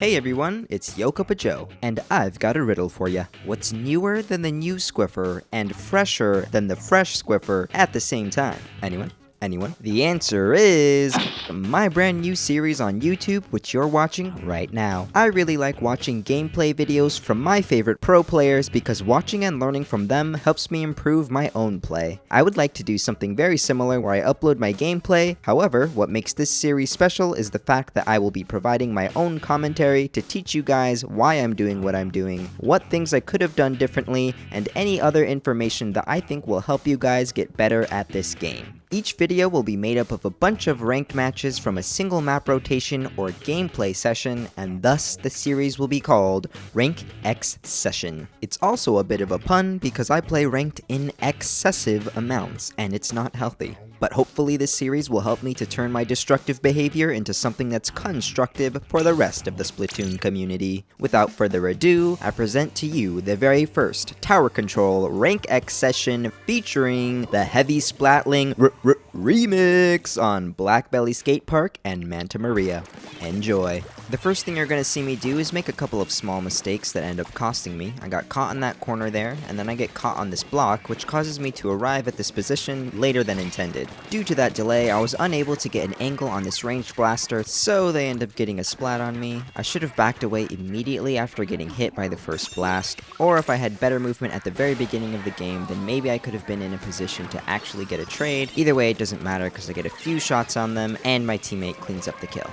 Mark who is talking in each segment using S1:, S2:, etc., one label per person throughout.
S1: Hey everyone, it's Yokopa Joe, and I've got a riddle for ya. What's newer than the new Squiffer and fresher than the fresh Squiffer at the same time? Anyone? Anyone? The answer is my brand new series on YouTube, which you're watching right now. I really like watching gameplay videos from my favorite pro players because watching and learning from them helps me improve my own play. I would like to do something very similar where I upload my gameplay. However, what makes this series special is the fact that I will be providing my own commentary to teach you guys why I'm doing what I'm doing, what things I could have done differently, and any other information that I think will help you guys get better at this game. Each video will be made up of a bunch of ranked matches from a single map rotation or gameplay session, and thus the series will be called Rank X Session. It's also a bit of a pun because I play ranked in excessive amounts, and it's not healthy. But hopefully this series will help me to turn my destructive behavior into something that's constructive for the rest of the Splatoon community. Without further ado, I present to you the very first Tower Control Rank X session featuring the Heavy Splatling remix on Black Belly Skate Park and Manta Maria. Enjoy. The first thing you're going to see me do is make a couple of small mistakes that end up costing me. I got caught in that corner there, and then I get caught on this block, which causes me to arrive at this position later than intended. Due to that delay, I was unable to get an angle on this ranged blaster, so they end up getting a splat on me. I should have backed away immediately after getting hit by the first blast, or if I had better movement at the very beginning of the game, then maybe I could have been in a position to actually get a trade. Either way, it doesn't matter because I get a few shots on them, and my teammate cleans up the kill.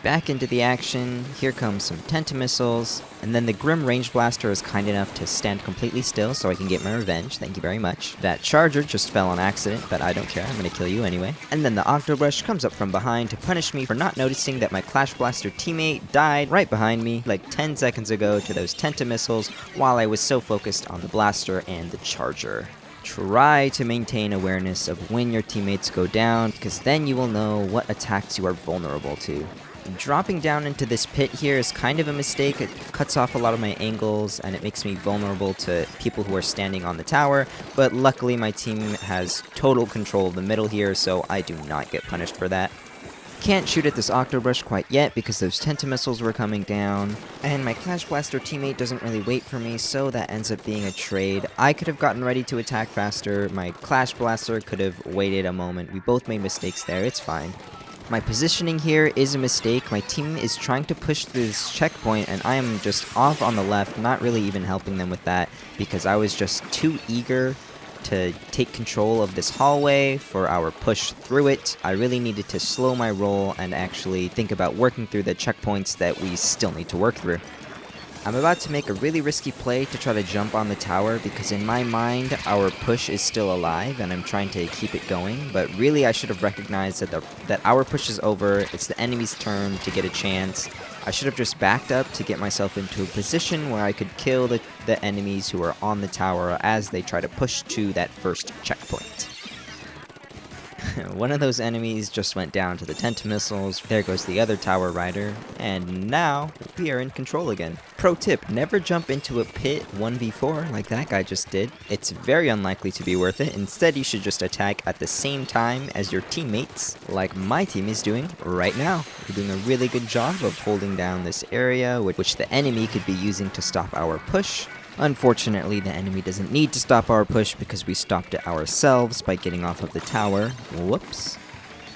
S1: Back into the action, here comes some Tentamissiles, and then the Grim Range Blaster is kind enough to stand completely still so I can get my revenge, thank you very much. That Charger just fell on accident, but I don't care, I'm gonna kill you anyway. And then the Octobrush comes up from behind to punish me for not noticing that my Clash Blaster teammate died right behind me like 10 seconds ago to those Tentamissiles while I was so focused on the Blaster and the Charger. Try to maintain awareness of when your teammates go down, because then you will know what attacks you are vulnerable to. Dropping down into this pit here is kind of a mistake. It cuts off a lot of my angles and it makes me vulnerable to people who are standing on the tower, but luckily my team has total control of the middle here, so I do not get punished for that. Can't shoot at this Octobrush quite yet because those Tentamissiles were coming down, and my Clash Blaster teammate doesn't really wait for me, so that ends up being a trade. I could have gotten ready to attack faster, my Clash Blaster could have waited a moment. We both made mistakes there, it's fine. My positioning here is a mistake. My team is trying to push through this checkpoint, and I am just off on the left, not really even helping them with that, because I was just too eager to take control of this hallway for our push through it. I really needed to slow my roll and actually think about working through the checkpoints that we still need to work through. I'm about to make a really risky play to try to jump on the tower because in my mind our push is still alive and I'm trying to keep it going, but really I should have recognized that our push is over, it's the enemy's turn to get a chance. I should have just backed up to get myself into a position where I could kill the enemies who are on the tower as they try to push to that first checkpoint. One of those enemies just went down to the Tentamissiles, there goes the other tower rider, and now we are in control again. Pro tip, never jump into a pit 1v4 like that guy just did. It's very unlikely to be worth it. Instead, you should just attack at the same time as your teammates, like my team is doing right now. We're doing a really good job of holding down this area, which the enemy could be using to stop our push. Unfortunately, the enemy doesn't need to stop our push because we stopped it ourselves by getting off of the tower. Whoops.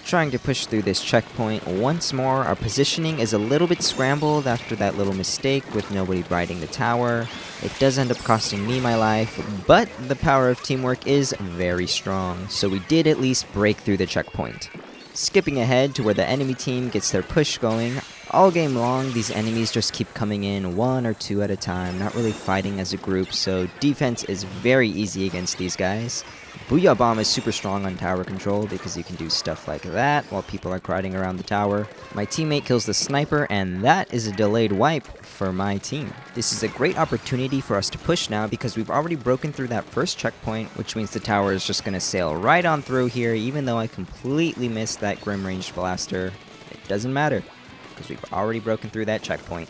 S1: Trying to push through this checkpoint once more. Our positioning is a little bit scrambled after that little mistake with nobody riding the tower. It does end up costing me my life, but the power of teamwork is very strong, so we did at least break through the checkpoint. Skipping ahead to where the enemy team gets their push going. All game long, these enemies just keep coming in one or two at a time, not really fighting as a group, so defense is very easy against these guys. Booyah Bomb is super strong on tower control because you can do stuff like that while people are crowding around the tower. My teammate kills the sniper, and that is a delayed wipe for my team. This is a great opportunity for us to push now because we've already broken through that first checkpoint, which means the tower is just going to sail right on through here, even though I completely missed that Grim Range Blaster. It doesn't matter, because we've already broken through that checkpoint.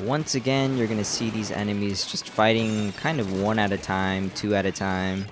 S1: Once again, you're going to see these enemies just fighting kind of one at a time, two at a time.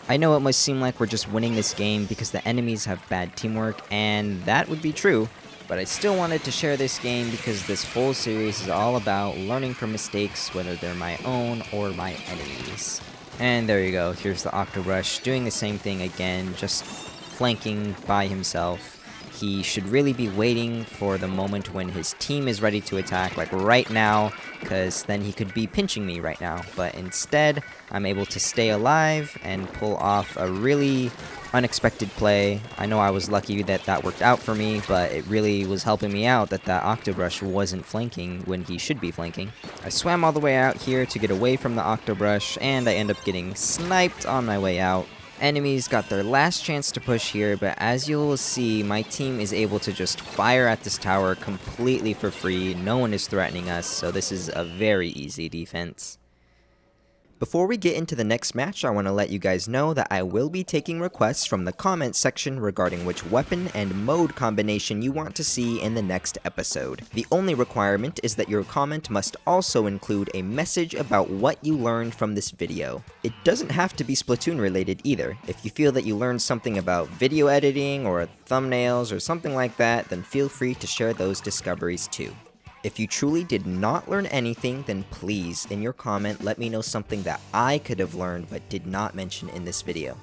S1: I know it must seem like we're just winning this game because the enemies have bad teamwork, and that would be true. But I still wanted to share this game because this whole series is all about learning from mistakes, whether they're my own or my enemies. And there you go, here's the Octobrush doing the same thing again, just flanking by himself. He should really be waiting for the moment when his team is ready to attack, like right now, because then he could be pinching me right now. But instead, I'm able to stay alive and pull off a really unexpected play. I know I was lucky that that worked out for me, but it really was helping me out that that Octobrush wasn't flanking when he should be flanking. I swam all the way out here to get away from the Octobrush, and I end up getting sniped on my way out. Enemies got their last chance to push here, but as you will see, my team is able to just fire at this tower completely for free. No one is threatening us, so this is a very easy defense. Before we get into the next match, I want to let you guys know that I will be taking requests from the comment section regarding which weapon and mode combination you want to see in the next episode. The only requirement is that your comment must also include a message about what you learned from this video. It doesn't have to be Splatoon related either. If you feel that you learned something about video editing or thumbnails or something like that, then feel free to share those discoveries too. If you truly did not learn anything, then please, in your comment, let me know something that I could have learned but did not mention in this video.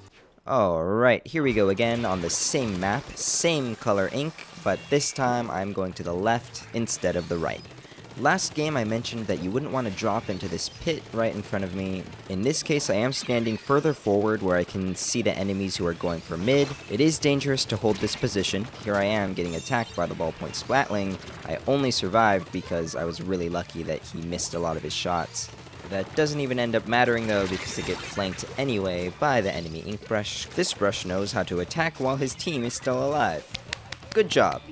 S1: Alright, here we go again on the same map, same color ink, but this time I'm going to the left instead of the right. Last game I mentioned that you wouldn't want to drop into this pit right in front of me. In this case I am standing further forward where I can see the enemies who are going for mid. It is dangerous to hold this position. Here I am getting attacked by the ballpoint Splatling. I only survived because I was really lucky that he missed a lot of his shots. That doesn't even end up mattering though because they get flanked anyway by the enemy ink brush. This brush knows how to attack while his team is still alive. Good job.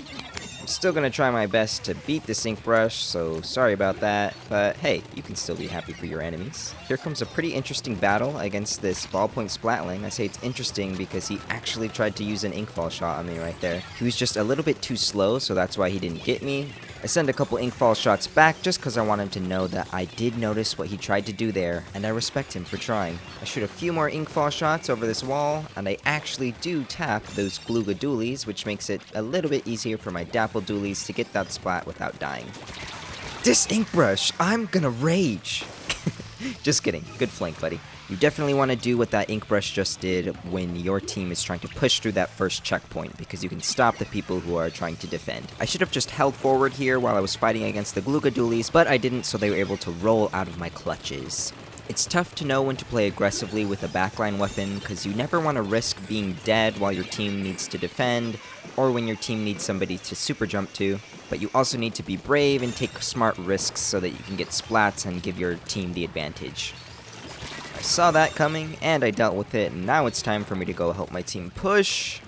S1: I'm still gonna try my best to beat this ink brush, so sorry about that, but hey, you can still be happy for your enemies. Here comes a pretty interesting battle against this ballpoint Splatling. I say it's interesting because he actually tried to use an inkfall shot on me right there. He was just a little bit too slow, so that's why he didn't get me. I send a couple inkfall shots back just because I want him to know that I did notice what he tried to do there, and I respect him for trying. I shoot a few more inkfall shots over this wall, and I actually do tap those Glooga Doolies, which makes it a little bit easier for my Dapple Doolies to get that splat without dying. This ink brush, I'm gonna rage! Just kidding, good flank, buddy. You definitely want to do what that ink brush just did when your team is trying to push through that first checkpoint, because you can stop the people who are trying to defend. I should have just held forward here while I was fighting against the Glooga Doolies, but I didn't, so they were able to roll out of my clutches. It's tough to know when to play aggressively with a backline weapon, because you never want to risk being dead while your team needs to defend, or when your team needs somebody to super jump to, but you also need to be brave and take smart risks so that you can get splats and give your team the advantage. I saw that coming, and I dealt with it, and now it's time for me to go help my team push.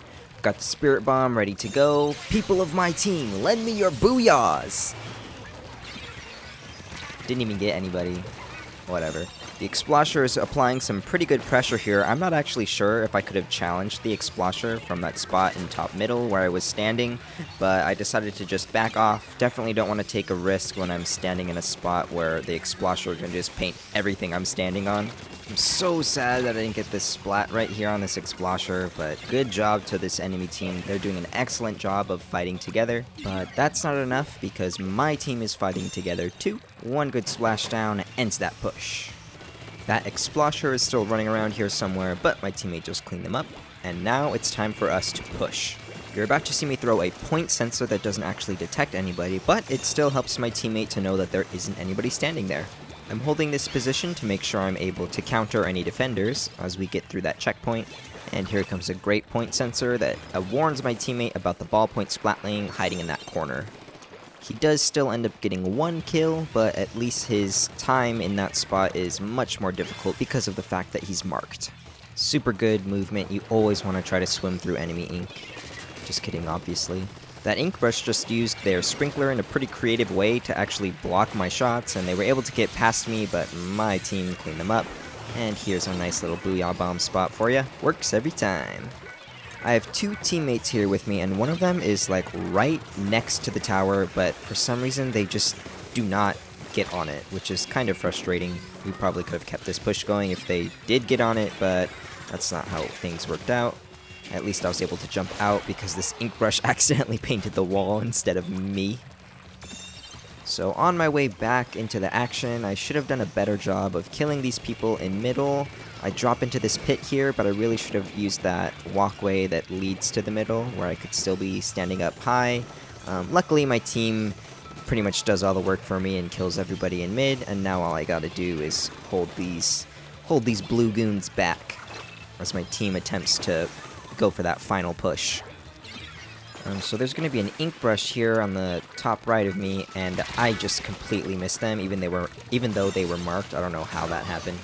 S1: Got the Spirit Bomb ready to go. People of my team, lend me your booyahs! Didn't even get anybody. Whatever. The Explosher is applying some pretty good pressure here. I'm not actually sure if I could have challenged the Explosher from that spot in top middle where I was standing, but I decided to just back off. Definitely don't want to take a risk when I'm standing in a spot where the Explosher can just paint everything I'm standing on. I'm so sad that I didn't get this splat right here on this Explosher, but good job to this enemy team. They're doing an excellent job of fighting together, but that's not enough because my team is fighting together too. One good splashdown ends that push. That Explosher is still running around here somewhere, but my teammate just cleaned them up, and now it's time for us to push. You're about to see me throw a point sensor that doesn't actually detect anybody, but it still helps my teammate to know that there isn't anybody standing there. I'm holding this position to make sure I'm able to counter any defenders as we get through that checkpoint. And here comes a great point sensor that warns my teammate about the ballpoint Splatling hiding in that corner. He does still end up getting one kill, but at least his time in that spot is much more difficult because of the fact that he's marked. Super good movement. You always want to try to swim through enemy ink. Just kidding, obviously. That ink brush just used their sprinkler in a pretty creative way to actually block my shots, and they were able to get past me, but my team cleaned them up. And here's a nice little booyah bomb spot for you. Works every time. I have two teammates here with me, and one of them is like right next to the tower, but for some reason they just do not get on it, which is kind of frustrating. We probably could have kept this push going if they did get on it, but that's not how things worked out. At least I was able to jump out because this ink brush accidentally painted the wall instead of me. So on my way back into the action, I should have done a better job of killing these people in middle. I drop into this pit here, but I really should have used that walkway that leads to the middle, where I could still be standing up high. Luckily, my team pretty much does all the work for me and kills everybody in mid, and now all I gotta do is hold these blue goons back as my team attempts to go for that final push. So there's going to be an ink brush here on the top right of me, and I just completely missed them, even though they were marked. I don't know how that happened.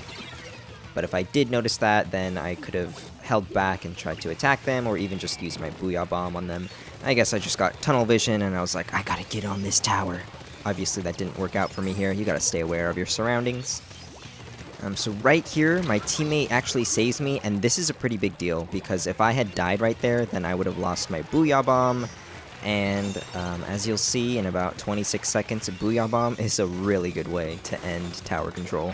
S1: But if I did notice that, then I could have held back and tried to attack them, or even just use my Booyah Bomb on them. I guess I just got tunnel vision, and I was like, I gotta get on this tower. Obviously that didn't work out for me here. You gotta stay aware of your surroundings. So right here, my teammate actually saves me, and this is a pretty big deal, because if I had died right there, then I would have lost my Booyah Bomb, and as you'll see in about 26 seconds, a Booyah Bomb is a really good way to end tower control.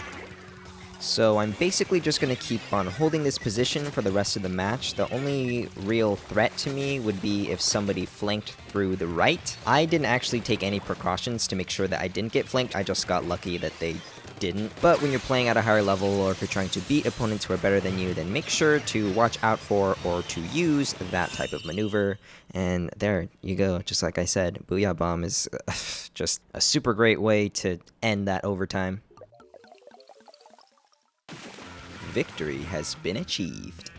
S1: So I'm basically just going to keep on holding this position for the rest of the match. The only real threat to me would be if somebody flanked through the right. I didn't actually take any precautions to make sure that I didn't get flanked, I just got lucky that they didn't. But when you're playing at a higher level, or if you're trying to beat opponents who are better than you, then make sure to watch out for or to use that type of maneuver. And there you go, just like I said, Booyah Bomb is just a super great way to end that overtime. Victory has been achieved.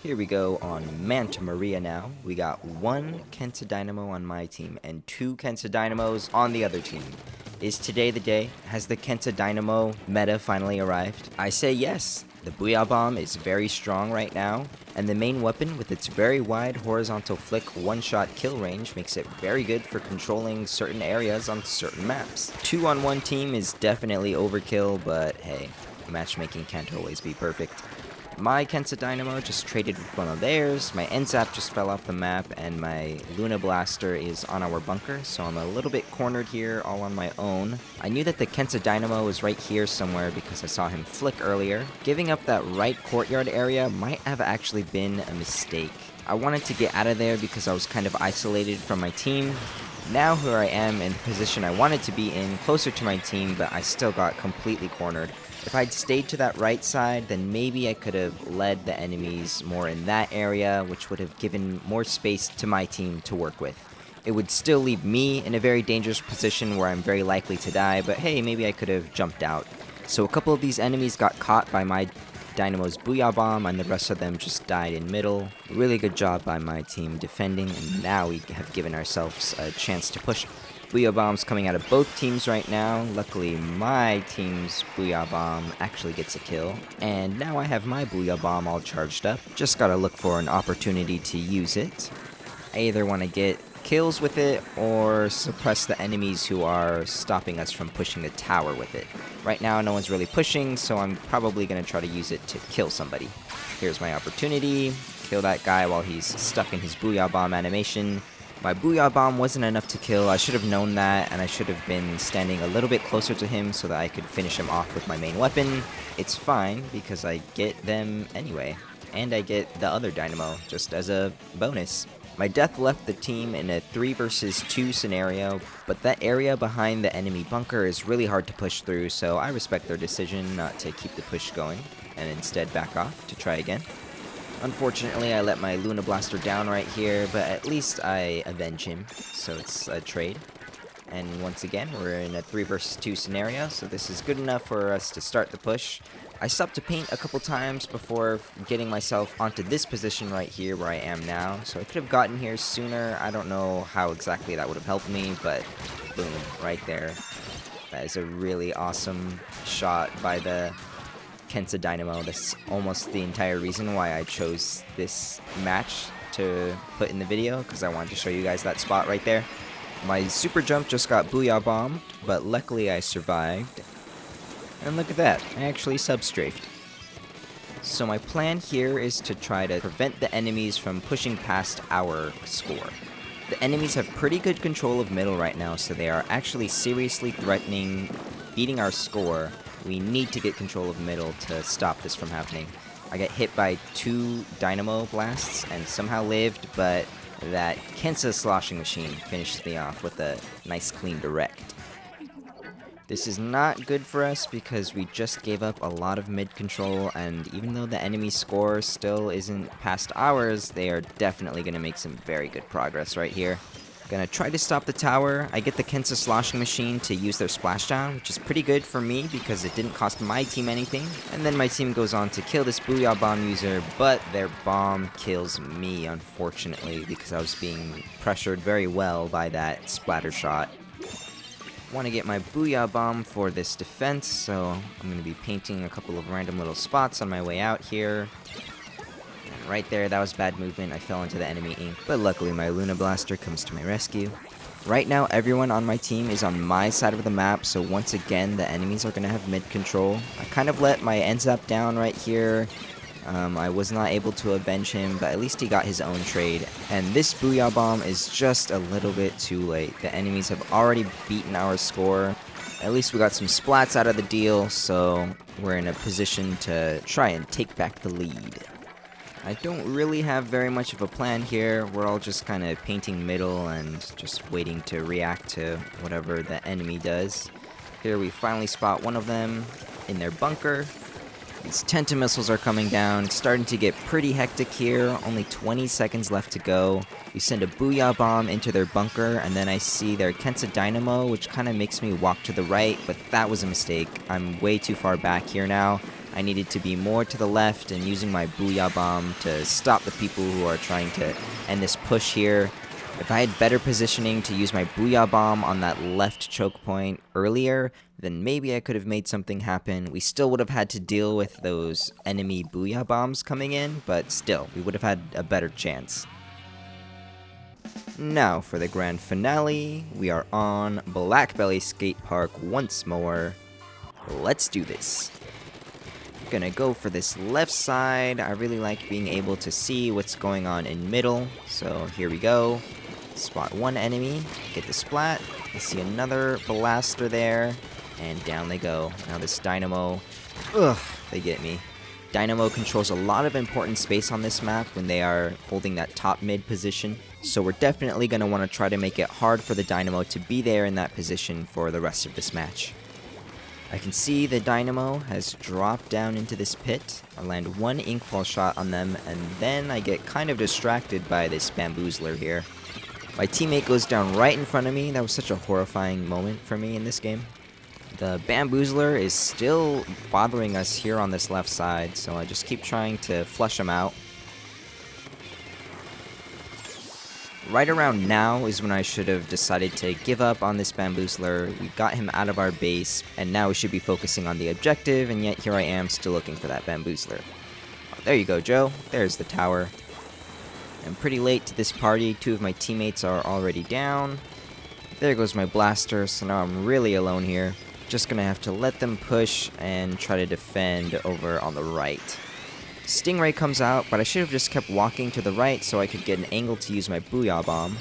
S1: Here we go on Manta Maria now. We got 1 Kenta Dynamo on my team and 2 Kenta Dynamos on the other team. Is today the day? Has the Kenta Dynamo meta finally arrived? I say yes. The Booyah Bomb is very strong right now, and the main weapon with its very wide horizontal flick one-shot kill range makes it very good for controlling certain areas on certain maps. 2 on 1 team is definitely overkill, but hey, matchmaking can't always be perfect. My Kenta Dynamo just traded with one of theirs, my NZAP just fell off the map, and my Luna Blaster is on our bunker, so I'm a little bit cornered here all on my own. I knew that the Kenta Dynamo was right here somewhere because I saw him flick earlier. Giving up that right courtyard area might have actually been a mistake. I wanted to get out of there because I was kind of isolated from my team. Now here I am in the position I wanted to be in, closer to my team, but I still got completely cornered. If I'd stayed to that right side, then maybe I could have led the enemies more in that area, which would have given more space to my team to work with. It would still leave me in a very dangerous position where I'm very likely to die, but hey, maybe I could have jumped out. So a couple of these enemies got caught by my Dynamo's Booyah Bomb, and the rest of them just died in middle. Really good job by my team defending, and now we have given ourselves a chance to push. Booyah Bombs coming out of both teams right now. Luckily, my team's Booyah Bomb actually gets a kill. And now I have my Booyah Bomb all charged up. Just gotta look for an opportunity to use it. I either want to get kills with it or suppress the enemies who are stopping us from pushing the tower with it. Right now, no one's really pushing, so I'm probably gonna try to use it to kill somebody. Here's my opportunity. Kill that guy while he's stuck in his Booyah Bomb animation. My Booyah Bomb wasn't enough to kill. I should have known that, and I should have been standing a little bit closer to him so that I could finish him off with my main weapon. It's fine, because I get them anyway. And I get the other Dynamo, just as a bonus. My death left the team in a 3 versus 2 scenario, but that area behind the enemy bunker is really hard to push through, so I respect their decision not to keep the push going, and instead back off to try again. Unfortunately, I let my Luna Blaster down right here, but at least I avenge him, so it's a trade. And once again, we're in a 3 versus 2 scenario, so this is good enough for us to start the push. I stopped to paint a couple times before getting myself onto this position right here where I am now, so I could have gotten here sooner. I don't know how exactly that would have helped me, but boom, right there. That is a really awesome shot by the Kenta Dynamo. That's almost the entire reason why I chose this match to put in the video, because I wanted to show you guys that spot right there. My super jump just got Booyah Bombed, but luckily I survived. And look at that, I actually substrafed. So my plan here is to try to prevent the enemies from pushing past our score. The enemies have pretty good control of middle right now, so they are actually seriously threatening beating our score. We need to get control of middle to stop this from happening. I get hit by 2 dynamo blasts and somehow lived, but that Kensa sloshing machine finished me off with a nice clean direct. This is not good for us because we just gave up a lot of mid control, and even though the enemy score still isn't past ours, they are definitely going to make some very good progress right here. Gonna try to stop the tower. I get the Kensa sloshing machine to use their splashdown, which is pretty good for me because it didn't cost my team anything. And then my team goes on to kill this Booyah Bomb user, but their bomb kills me, unfortunately, because I was being pressured very well by that splatter shot. Want to get my Booyah Bomb for this defense, so I'm going to be painting a couple of random little spots on my way out here. And right there, that was bad movement. I fell into the enemy ink, but luckily my Luna Blaster comes to my rescue. Right now, everyone on my team is on my side of the map, so once again, the enemies are going to have mid control. I kind of let my Enzap down right here. I was not able to avenge him, but at least he got his own trade. And this Booyah Bomb is just a little bit too late. The enemies have already beaten our score. At least we got some splats out of the deal, so we're in a position to try and take back the lead. I don't really have very much of a plan here. We're all just kind of painting middle and just waiting to react to whatever the enemy does. Here we finally spot one of them in their bunker. These Tenta missiles are coming down. It's starting to get pretty hectic here. Only 20 seconds left to go. We send a Booyah Bomb into their bunker, and then I see their Kensa Dynamo, which kind of makes me walk to the right, but that was a mistake. I'm way too far back here now. I needed to be more to the left and using my Booyah Bomb to stop the people who are trying to end this push here. If I had better positioning to use my Booyah Bomb on that left choke point earlier, then maybe I could have made something happen. We still would have had to deal with those enemy Booyah Bombs coming in, but still, we would have had a better chance. Now for the grand finale, we are on Blackbelly Skate Park once more. Let's do this. Gonna go for this left side. I really like being able to see what's going on in middle, so here we go. Spot one enemy, get the splat. I see another blaster there, and down they go. Now this Dynamo, they get me. Dynamo controls a lot of important space on this map when they are holding that top mid position, so we're definitely going to want to try to make it hard for the Dynamo to be there in that position for the rest of this match. I can see the Dynamo has dropped down into this pit. I land one Inkfall shot on them, and then I get kind of distracted by this Bamboozler here. My teammate goes down right in front of me. That was such a horrifying moment for me in this game. The Bamboozler is still bothering us here on this left side, so I just keep trying to flush him out. Right around now is when I should have decided to give up on this Bamboozler. We got him out of our base, and now we should be focusing on the objective, and yet here I am still looking for that Bamboozler. Oh, there you go, Joe. There's the tower. I'm pretty late to this party. 2 of my teammates are already down. There goes my blaster, so now I'm really alone here. Just gonna have to let them push and try to defend over on the right. Stingray comes out, but I should have just kept walking to the right so I could get an angle to use my Booyah Bomb.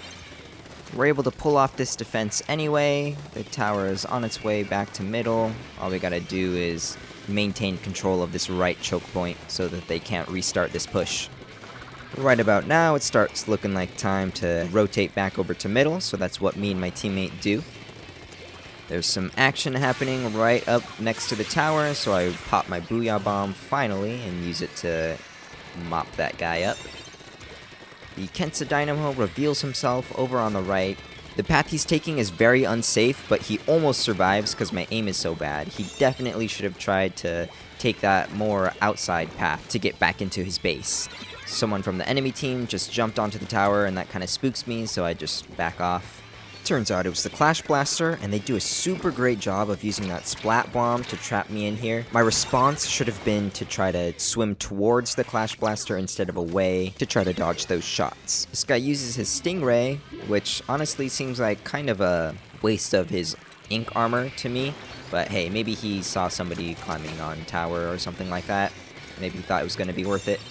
S1: We're able to pull off this defense anyway. The tower is on its way back to middle. All we gotta do is maintain control of this right choke point so that they can't restart this push. Right about now, it starts looking like time to rotate back over to middle, so that's what me and my teammate do. There's some action happening right up next to the tower, so I pop my Booyah Bomb finally and use it to mop that guy up. The Kensa Dynamo reveals himself over on the right. The path he's taking is very unsafe, but he almost survives because my aim is so bad. He definitely should have tried to take that more outside path to get back into his base. Someone from the enemy team just jumped onto the tower, and that kind of spooks me, so I just back off. Turns out it was the Clash Blaster, and they do a super great job of using that Splat Bomb to trap me in here. My response should have been to try to swim towards the Clash Blaster instead of away to try to dodge those shots. This guy uses his Stingray, which honestly seems like kind of a waste of his ink armor to me, but hey, maybe he saw somebody climbing on tower or something like that. Maybe he thought it was going to be worth it.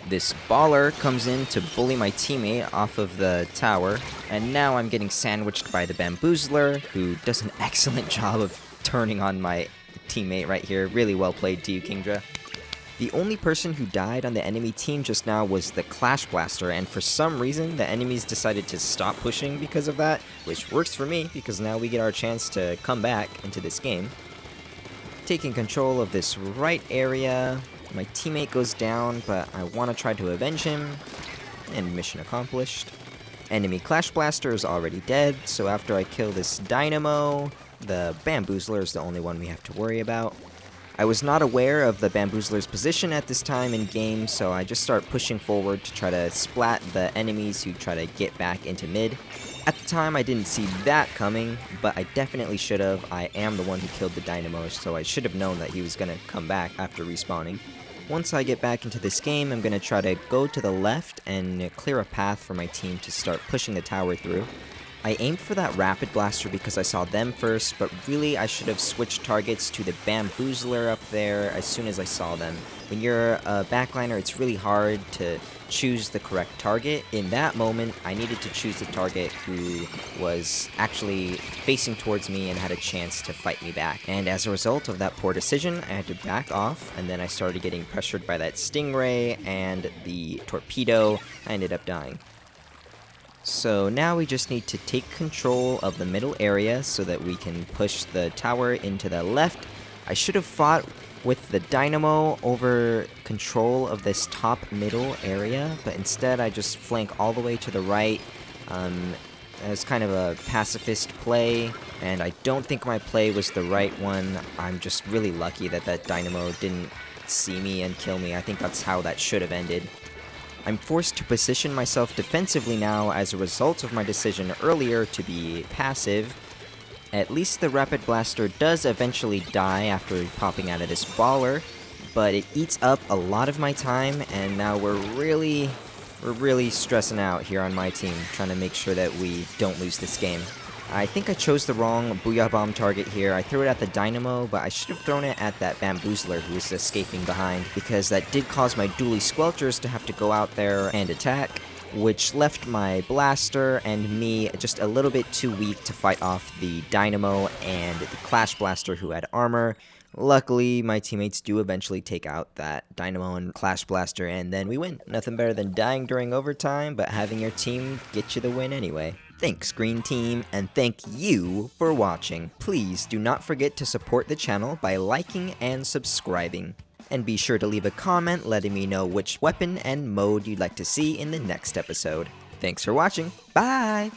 S1: This Baller comes in to bully my teammate off of the tower, and now I'm getting sandwiched by the Bamboozler, who does an excellent job of turning on my teammate right here. Really well played to you, Kingdra. The only person who died on the enemy team just now was the Clash Blaster, and for some reason, the enemies decided to stop pushing because of that, which works for me because now we get our chance to come back into this game. Taking control of this right area, my teammate goes down, but I want to try to avenge him, and mission accomplished. Enemy Clash Blaster is already dead, so after I kill this Dynamo, the Bamboozler is the only one we have to worry about. I was not aware of the Bamboozler's position at this time in game, so I just start pushing forward to try to splat the enemies who try to get back into mid. At the time, I didn't see that coming, but I definitely should have. I am the one who killed the Dynamo, so I should have known that he was going to come back after respawning. Once I get back into this game, I'm going to try to go to the left and clear a path for my team to start pushing the tower through. I aimed for that Rapid Blaster because I saw them first, but really I should have switched targets to the Bamboozler up there as soon as I saw them. When you're a backliner, it's really hard to choose the correct target. In that moment, I needed to choose the target who was actually facing towards me and had a chance to fight me back. And as a result of that poor decision, I had to back off, and then I started getting pressured by that Stingray and the Torpedo. I ended up dying. So now we just need to take control of the middle area so that we can push the tower into the left. I should have fought with the Dynamo over control of this top middle area, but instead I just flank all the way to the right. It was kind of a pacifist play, and I don't think my play was the right one. I'm just really lucky that that Dynamo didn't see me and kill me. I think that's how that should have ended. I'm forced to position myself defensively now as a result of my decision earlier to be passive. At least the Rapid Blaster does eventually die after popping out of this baller, but it eats up a lot of my time, and now we're really stressing out here on my team, trying to make sure that we don't lose this game. I think I chose the wrong Booyah Bomb target here. I threw it at the Dynamo, but I should have thrown it at that Bamboozler who was escaping behind, because that did cause my dually Squelchers to have to go out there and attack, which left my Blaster and me just a little bit too weak to fight off the Dynamo and the Clash Blaster who had armor. Luckily, my teammates do eventually take out that Dynamo and Clash Blaster, and then we win. Nothing better than dying during overtime, but having your team get you the win anyway. Thanks, Green Team, and thank you for watching. Please do not forget to support the channel by liking and subscribing. And be sure to leave a comment letting me know which weapon and mode you'd like to see in the next episode. Thanks for watching. Bye!